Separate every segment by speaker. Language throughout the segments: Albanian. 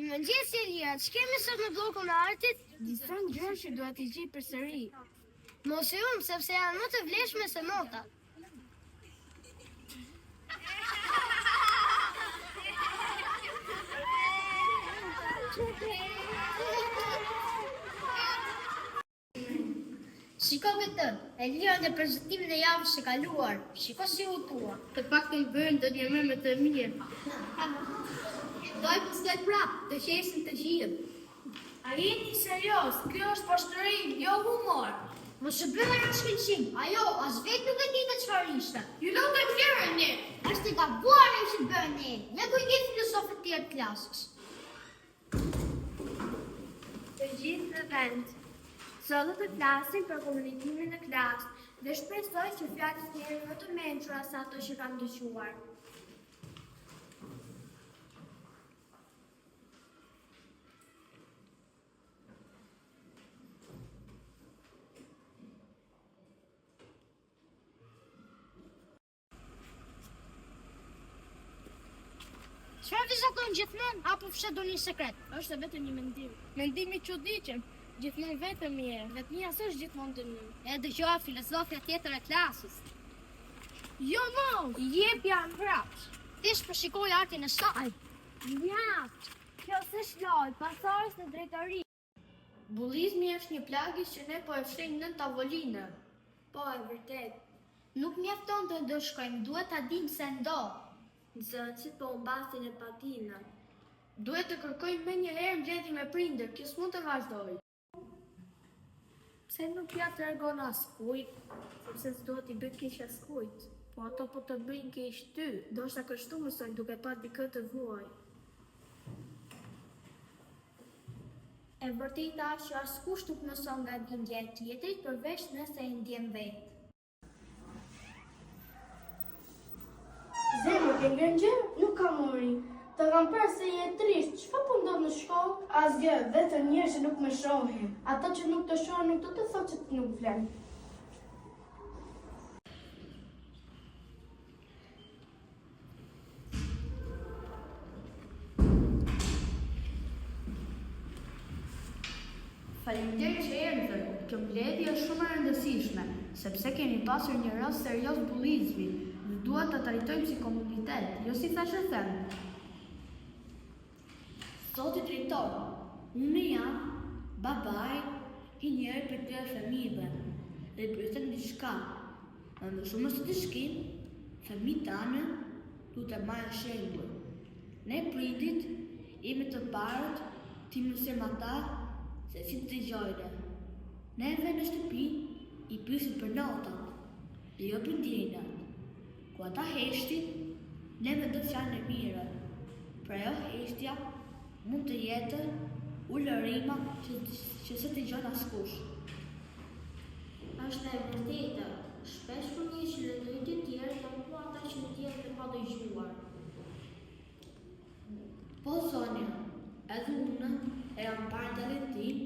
Speaker 1: Mëngjes Elia, ç'kemi sot në bllokun e artit?
Speaker 2: Disa gjëra që dua t'i gjej përsëri.
Speaker 1: Mos e sepse janë më të vlefshme se notat. Shiko këtë, Elia në prezantimin e javës së kaluar. Shiko si u tua.
Speaker 2: Të paktën bëjnë do t'jemi më të mirë.
Speaker 1: Doj pustet prap, të qesin të gjithë.
Speaker 2: A jeni serios? Kjo është poshtëri, jo humor.
Speaker 1: Mos e bëra në shkëlqim, ajo as vetë nuk e di të çfarë ishte.
Speaker 2: Ju lutem lireni.
Speaker 1: Është e gabuar ajo që bën ne. Ne ku jemi filozofët tjerë të klasës.
Speaker 2: Të gjithë në vend. Sot do të flasim për komunikimin në klasë dhe shpresoj që fjalët të jenë më të mençura se ato që kam dëgjuar.
Speaker 1: Çfarë vizaton gjithmonë apo fshet do një sekret?
Speaker 2: Është vetëm një mendim. Mendim i çuditshëm. Gjithmonë vetëm mirë. Vetmia s'është gjithmonë dënim.
Speaker 1: E dëgjova filozofia tjetër e klasës.
Speaker 2: Jo, mos! Jep janë prapë.
Speaker 1: Thjesht po shikoj artin e saj.
Speaker 2: Mjaft. Kjo s'është lojë, pasardhës në drejtori. Bullizmi është një plagë që ne po e fshejmë në tavolinë. Po, e vërtet.
Speaker 1: Nuk mjafton të ndëshkojmë, duhet ta dimë se ndodh.
Speaker 2: Nxënësit po humbasin e patina. Duhet të kërkojmë me njëherë mbledhje me prindër, kjo s'mund të vazhdojë. Pse nuk ja tregon askujt, sepse s'do t'i bëj keq askujt, po ato po të bëjnë keq ty, ndoshta kështu mësojnë duke pa dikë të vuaj.
Speaker 1: E vërteta është që askush nuk mëson nga bindja e tjetrit përveç nëse e ndjen vetë.
Speaker 3: Zemër ke ngrëngjë, nuk ka mori. Të kam parë se je trisht, çfarë po ndodh në shkollë? Asgjë, vetëm njerëz që nuk më shohin. Ata që nuk të shohin nuk do të thotë që ti nuk vlen.
Speaker 2: Faleminderit që erdhët. Kjo mbledhje është shumë e rëndësishme, sepse kemi pasur një rast serioz bullizmi dhe duhet ta trajtojmë si komunitet, jo si thashë them. Zoti drejtor, unë jam babai i njëri për të fëmijëve dhe i pyetën diçka. Më shumë se të shkim, fëmijët tanë duhet të marrin shembull. Ne prindit jemi të parët ti mësim ata se si të dëgjojnë. Neve në shtëpi i pyesim për notat, dhe jo për ndjenjat. Ku ata heshtin, neve do të janë e mira. Pra jo heshtja mund të jetë ulërima që se të gjonë askush.
Speaker 1: Është e vërtetë, shpesh fëmijë që lexojnë të tjerë janë po ata që ndjehen të padëgjuar.
Speaker 2: Po Sonja, edhe unë e jam parë dalin tim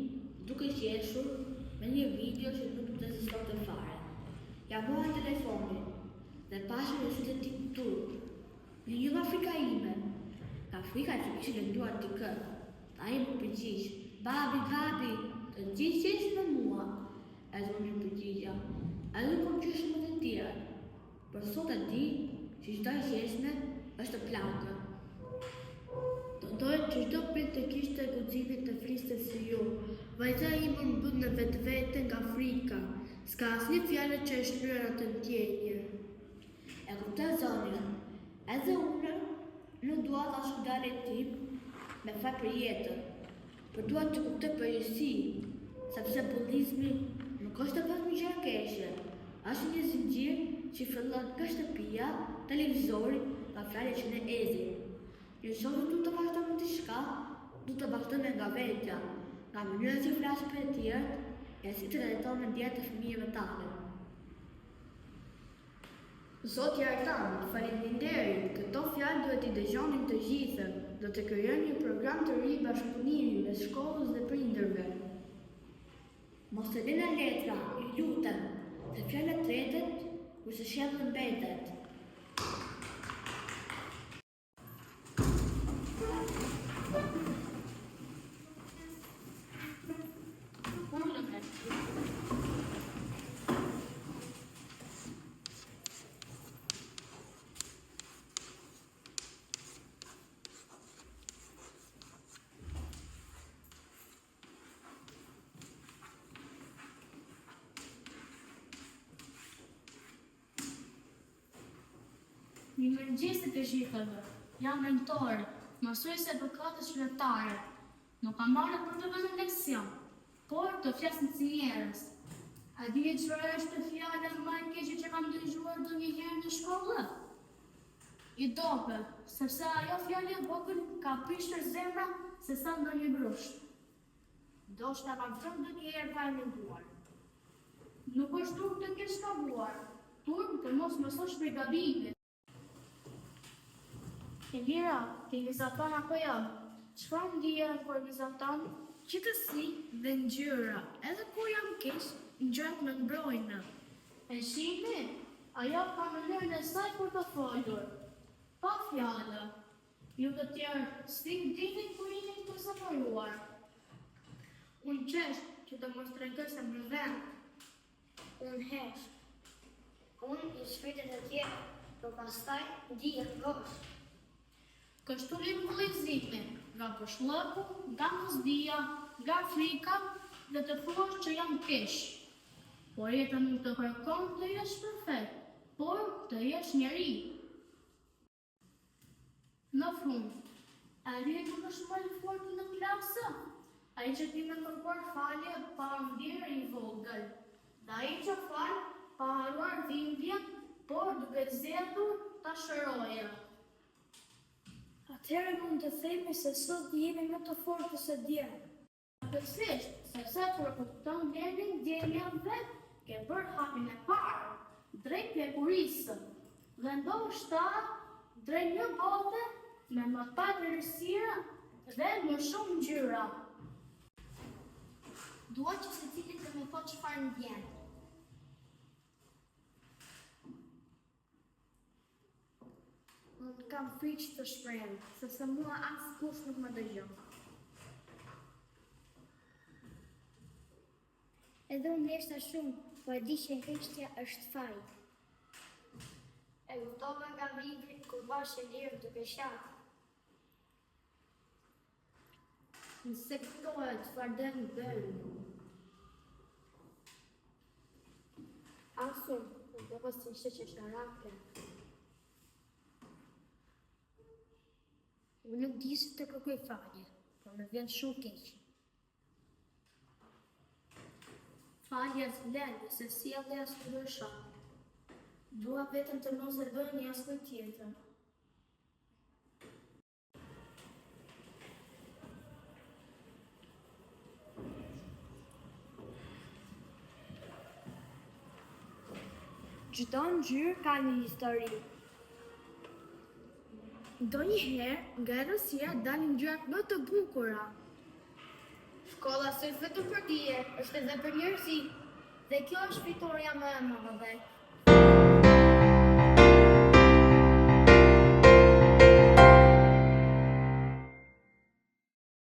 Speaker 2: duke qeshur me një video që nuk të ekzistonte fare. Ja mora telefonin dhe pashë në sytë tim turp. Një nga frika ime, ka frika që kishë lënduar t'i këtë. Ta i më përgjish, babi, të gjithë qeshë në mua. Edhe unë i përgjigja, edhe më qeshë më të tjerë. Për sot e di që çdo qeshme është plagë. Të dojë që çdo prind të kishte guximin të fliste si ju. Vajza ime më bën në vetvete nga frika. S'ka asnjë fjalë që e shlyer atë ndjenje. E kuptoj zonja, edhe unë nuk dua ta shkëdalë tim me fat për jetën, por dua të kuptoj përgjithësi, sepse bullizmi nuk është vetëm një gjë e keqe, është një zinxhir që fillon nga shtëpia, televizori, nga fjalët që ne ezim. Nëse du të vazhdojmë diçka, du të vazhdojmë nga vetja, nga mënyra që flasim për të tjerë, e si të trajtojmë ndjenjat e fëmijëve tanë. Zoti Artan, faleminderit, këto fjalë duhet i dëgjonin të gjithë, do të krijojmë një program të ri bashkëpunimi mes shkollës dhe prindërve. Mos e lënë letra, ju lutem, se fjala tretet kurse shembull mbetet.
Speaker 1: Një mëngjesi të gjithëve, jam mentor, mësuese edukatës shqiptare. Nuk kam marrë për të vënë leksion, por të flasë si njerëz. A di çfarë është fjala më e keqe që kam dëgjuar ndonjëherë në shkollë? I dope, sepse ajo fjalë e vogël ka prishur zemra se sa ndonjë brusht. Ndoshta kam thënë ndonjëherë pa e menduar. Nuk është turp të kesh gabuar, turp të mos mësosh prej gabimit. Elira, ti vizaton apo jo? Çfarë ndjen kur vizaton? Qetësi dhe ngjyra, edhe kur jam keq, ngjyrat më mbrojnë. E shihni, ajo ka mënyrën e saj për të folur. Pa fjallë, ju të tjerë si dini kur jeni të zëmëruar. Unë qesh që të mos tregoj më vend. Unë hesh. Unë i shpirtit e tjerë, për pastaj ndije gosh. Kështu linë vëllëzime, nga përshllëku, nga mosdia, nga frika dhe të thuash që jam keq. Por jeta nuk të kërkon të jesh perfekt, por të jesh njeri. Në fund, a rrihet nuk është më i fortë në klasë? Ai që ti me kërkuar falje pa ndjerë i vogël, dhe ai që fal pa haruar dhimbjen, por duke zgjedhur ta shëroje. Atëherë mund të themi se sot jemi më të fortë se dje. Përgjithsisht, sepse kur kupton vlerën ndjenja vet, ke bërë hapin e parë, drejt pjekurisë, dhe ndoshta drejt një bote me më pak errësira dhe më shumë ngjyra. Dua që secili të më thotë çfarë ndjen. Unë kam frikë të shpreh, sepse mua askush nuk më dëgjon.
Speaker 4: Edhe unë leshta shumë, po e di që heshtja është faj.
Speaker 1: E kuptova nga libri kur bash e lirë duke shatë. Insektohet çfarë den bën. Asun, nuk do pas të ishte që sharake. Unë nuk di se të kërkoj falje, por më vjen shumë keq. Falja s'vlen, se sjellja s'ndryshon. Dua vetëm të mos e bëni asnjë tjetër. Çdo ngjyrë ka një histori. Ndonjëherë nga errësia dalin ngjyrat më të bukura. Shkolla s'është vetëm për dije, është edhe për njerëzi. Dhe kjo është fitoria më e madhe.